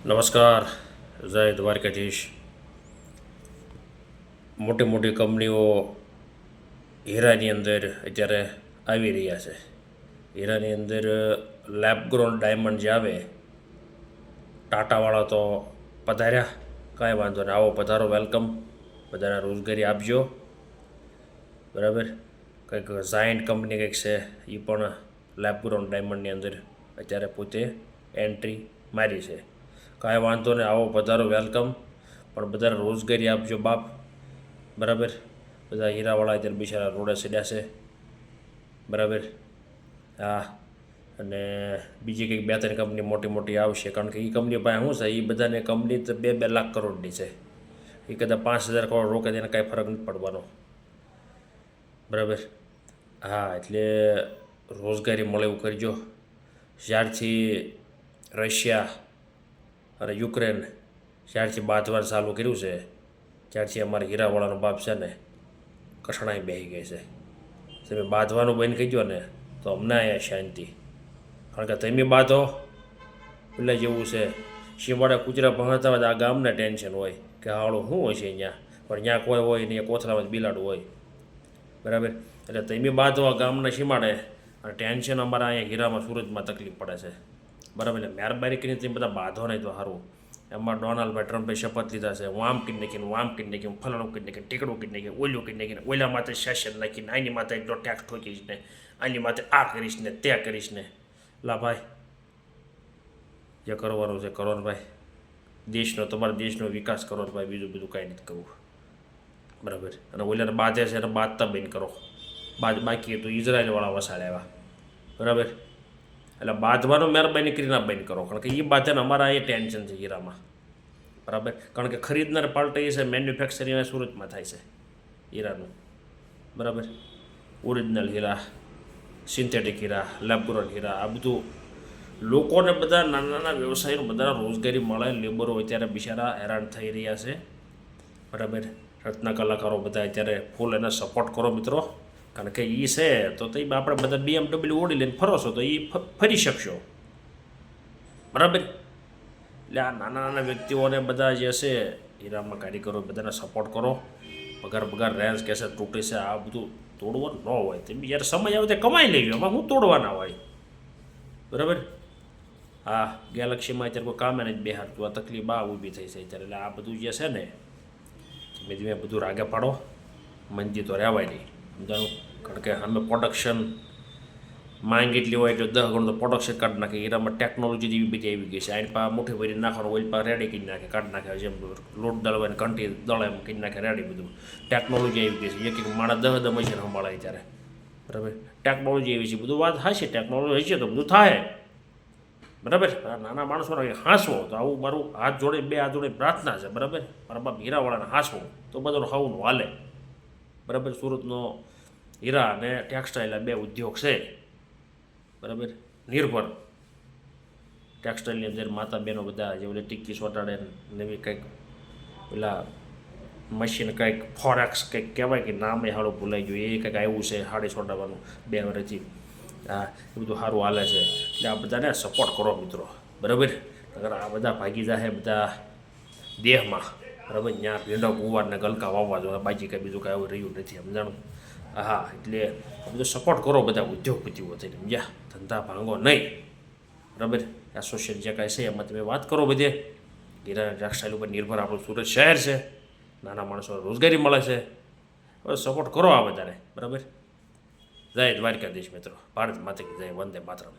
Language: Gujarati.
નમસ્કાર. જય દ્વારકાધીશ. મોટી મોટી કંપનીઓ હીરાની અંદર અત્યારે આવી રહ્યા છે. હીરાની અંદર લેબ ગ્રોન ડાયમંડ જે આવે, ટાટાવાળા તો પધાર્યા, કાંઈ વાંધો નહીં, આવો પધારો, વેલકમ, બધાને રોજગારી આપજો. બરાબર. કંઈક ઝાયન્ટ કંપની કંઈક છે, એ પણ લેબ ગ્રોન ડાયમંડની અંદર અત્યારે પોતે એન્ટ્રી મારી છે. કાંઈ વાંધો નહીં, આવો પધારો, વેલકમ, પણ બધાને રોજગારી આપજો બાપ. બરાબર. બધા હીરાવાળા અત્યારે બિચારા રોડે ચડ્યા છે. બરાબર. હા, અને બીજી કંઈક બે ત્રણ કંપની મોટી મોટી આવશે, કારણ કે એ કંપની પાસે શું છે, એ બધાને કંપની તો 2-2 લાખ કરોડની છે. એ કદાચ 5,000 કરોડ રોકે તેને કાંઈ ફરક નથી પડવાનો. બરાબર. હા, એટલે રોજગારી મળે એવું કરજો. જ્યારથી રશિયા અને યુક્રેન જ્યારથી બાંધવાનું ચાલુ કર્યું છે, ત્યારથી અમારા હીરાવાળાનો બાપ છે ને કઠણાઈ બેસી ગઈ છે. તમે બાંધવાનું બંધ કરી દો ને તો અમને અહીંયા શાંતિ. કારણ કે તમે બાંધો એટલે જેવું છે, શિવાળે કૂતરા ભણાતા હોય તો આ ગામને ટેન્શન હોય કે હાળું શું હોય છે અહીંયા, પણ ત્યાં કોઈ હોય ને, કોથળામાં બિલાડું હોય. બરાબર. એટલે તમે બાંધો ગામના સીમાડે, અને ટેન્શન અમારા અહીંયા હીરામાં સુરતમાં તકલીફ પડે છે. બરાબર. એટલે મહેરબાની કરીને તમે બધા બાંધો નહીં તો સારું. એમાં ડોનાલ્ડ ટ્રમ્પે શપથ લીધા છે, હું આમ કરી નાખીને, હું આમ કરી નાખીને, ફલાણું કરી નાખીને, ટીકડું કરી નાખીને, ઓલું કરી નાખીને, ઓલા માથે સેશન નાખીને, આની માથે એટલો ટેક્સ ઠોકીશ ને, આની માથે આ કરીશ ને, તે કરીશ ને. લા ભાઈ, જે કરવાનું છે કરો ને ભાઈ. દેશનો, તમારા દેશનો વિકાસ કરો ને ભાઈ, બીજું બધું કાંઈ નથી કરવું. બરાબર. અને ઓલાને બાંધે છે એને બાંધતા બંધ કરો. બાકી તો ઇઝરાયલવાળા વસાડે એવા. બરાબર. એટલે બાંધવાનું મહેરબાની કરીને બંધ કરો, કારણ કે એ બાંધેને અમારા એ ટેન્શન છે હીરામાં. બરાબર. કારણ કે ખરીદનાર પાર્ટ એ છે, મેન્યુફેક્ચરિંગ સુરતમાં થાય છે હીરાનું. બરાબર. ઓરિજિનલ હીરા, સિન્થેટિક હીરા, લેબગ્રોન હીરા, આ બધું લોકોને બધા નાના નાના વ્યવસાયનો બધા રોજગારી મળે. લેબરો અત્યારે બિચારા હેરાન થઈ રહ્યા છે. બરાબર. રત્ન કલાકારો બધા અત્યારે ફૂલ એને સપોર્ટ કરો મિત્રો, કારણ કે એ છે તો આપણે બધા BMW ઓડી લઈને ફરો છો તો એ ફરી શકશો. બરાબર. એટલે આ નાના નાના વ્યક્તિઓને બધા જે છે હીરામાં કારીગરો બધાને સપોર્ટ કરો. પગાર રેન્જ કહેશે તૂટે છે, આ બધું તોડવાનું ન હોય. તે જ્યારે સમય આવે તે કમાઈ લેજો, એમાં હું તોડવાના હોય. બરાબર. હા, ગેલેક્સીમાં અત્યારે કોઈ કામે નથી બેહાડતું, આ તકલીફ આ ઊભી થઈ છે અત્યારે. એટલે આ બધું જે છે ને ધીમે ધીમે બધું રાગે પાડો, મંદી તો રહેવાય નહીં. સમજાણું. કારણ કે અમે પ્રોડક્શન માંગ એટલી હોય એટલે 10 ગણું તો પ્રોડક્શન કાઢી નાખે. હીરામાં ટેકનોલોજી જેવી બધી આવી ગઈ છે. આની પા મુઠ્ઠી ભરી નાખવાનું, ઓઇલ પા રેડી કરી નાખે, કાઢી નાખે. જેમ લોટ દળવાને કંટી દળે એમ કરી નાખે, રેડી બધું. ટેકનોલોજી આવી ગઈ છે. એક માણસ 10 મશીન સંભાળે ત્યારે. બરાબર. ટેકનોલોજી એવી છે, બધું વાત હશે, ટેકનોલોજી હશે તો બધું થાય. બરાબર. નાના માણસોને હાંસવો તો આવું મારું હાથ જોડે, 2 હાથ જોડે પ્રાર્થના છે. બરાબર. મારા બાપ હીરાવાળાને હાંસવો તો બધાનું હાવનું હાલે. બરાબર. સુરતનો હીરા અને ટેક્સટાઇલ આ 2 ઉદ્યોગ છે. બરાબર. નિર્ભર ટેક્સટાઇલની અંદર માતા બહેનો બધા જે ઓલી ટીકી સોટાડે, નવી કંઈક પેલા મશીન કંઈક ફોરેક્સ કંઈક કહેવાય કે નામ એ સારું ભૂલાઈ ગયું, એ કંઈક આવ્યું છે સાડી સોટાડવાનું 2 વર્ષથી. હા, એ બધું સારું હાલે છે. એટલે આ બધાને સપોર્ટ કરો મિત્રો. બરાબર. અગર આ બધા ભાગી જાય બધા દેહમાં. બરાબર. ત્યાં ભીંડા કુંવારને ગલકા વાવવા જોઈએ, બાકી કંઈ બીજું કાંઈ એવું રહ્યું નથી. સમજાણું. હા, એટલે બધું સપોર્ટ કરો બધા ઉદ્યોગપતિઓ થઈને. સમજ્યા. ધંધા ભાંગો નહીં. બરાબર. એસોસિએટ જે કાંઈ છે એમાં તમે વાત કરો બધે. હીરા ટેક્સટાઇલ ઉપર નિર્ભર આપણું સુરત શહેર છે. નાના માણસોને રોજગારી મળે છે. હવે સપોર્ટ કરો આ બધાને. બરાબર. જય દ્વારકાધીશ મિત્રો. ભારત માતા કી જય. વંદે માતરમ.